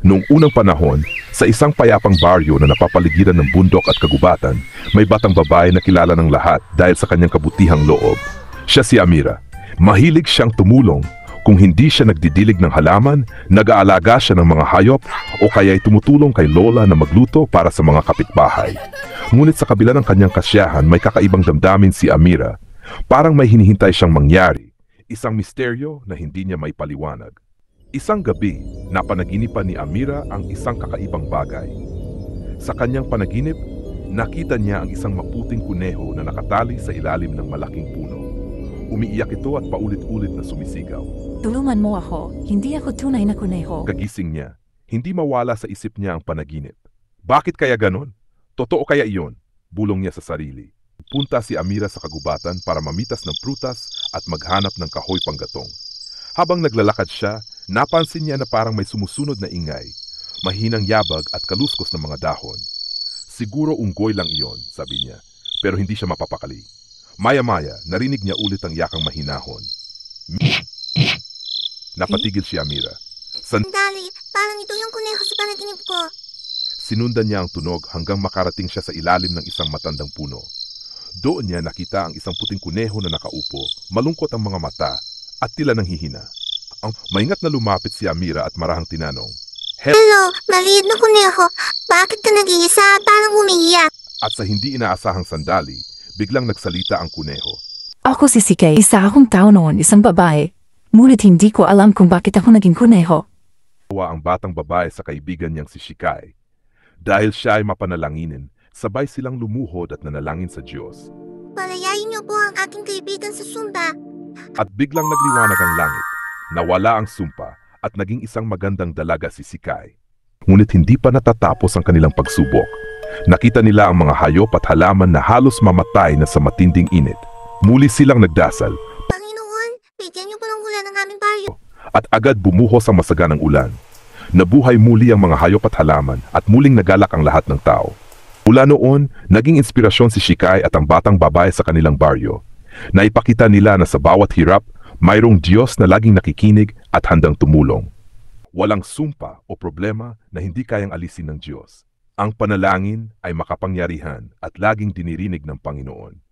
Noong unang panahon, sa isang payapang baryo na napapaligiran ng bundok at kagubatan, may batang babae na kilala ng lahat dahil sa kanyang kabutihang loob. Siya si Amira. Mahilig siyang tumulong. Kung hindi siya nagdidilig ng halaman, nag-aalaga siya ng mga hayop o kaya'y tumutulong kay Lola na magluto para sa mga kapitbahay. Ngunit sa kabila ng kanyang kasiyahan, may kakaibang damdamin si Amira. Parang may hinihintay siyang mangyari, isang misteryo na hindi niya may paliwanag. Isang gabi, napanaginipan ni Amira ang isang kakaibang bagay. Sa kanyang panaginip, nakita niya ang isang maputing kuneho na nakatali sa ilalim ng malaking puno. Umiiyak ito at paulit-ulit na sumisigaw. Tulungan mo ako, hindi ako tunay na kuneho. Kagising niya, hindi mawala sa isip niya ang panaginip. Bakit kaya ganon? Totoo kaya iyon? Bulong niya sa sarili. Punta si Amira sa kagubatan para mamitas ng prutas at maghanap ng kahoy panggatong. Habang naglalakad siya, napansin niya na parang may sumusunod na ingay, mahinang yabag at kaluskos ng mga dahon. Siguro unggoy lang iyon, sabi niya, pero hindi siya mapapakali. Maya-maya, narinig niya ulit ang yakang mahinahon. Napatigil si Amira. Sandali, parang ito yung kuneho sa panaginip ko. Sinundan niya ang tunog hanggang makarating siya sa ilalim ng isang matandang puno. Doon niya nakita ang isang puting kuneho na nakaupo, malungkot ang mga mata at tila nanghihina. Maingat na lumapit si Amira at marahang tinanong, Hello, maliit na kuneho. Bakit ka nag-iisa? Parang umiiyak. At sa hindi inaasahang sandali, biglang nagsalita ang kuneho. Ako si Sikay, isa akong tao noon, isang babae. Ngunit hindi ko alam kung bakit ako naging kuneho. Tawa ang batang babae sa kaibigan niyang si Shikai. Dahil siya ay mapanalanginin, sabay silang lumuhod at nanalangin sa Diyos. Palayain niyo po ang aking kaibigan sa sumba. At biglang nagliwanag ang langit. Nawala ang sumpa at naging isang magandang dalaga si Sikay. Ngunit hindi pa natatapos ang kanilang pagsubok. Nakita nila ang mga hayop at halaman na halos mamatay na sa matinding init. Muli silang nagdasal. Panginoon, bigyan niyo po ng ulan ng aming baryo. At agad bumuhos ang masaganang ulan. Nabuhay muli ang mga hayop at halaman at muling nagalak ang lahat ng tao. Mula noon, naging inspirasyon si Shikai at ang batang babae sa kanilang baryo. Naipakita nila na sa bawat hirap, mayroong Diyos na laging nakikinig at handang tumulong. Walang sumpa o problema na hindi kayang alisin ng Diyos. Ang panalangin ay makapangyarihan at laging dinirinig ng Panginoon.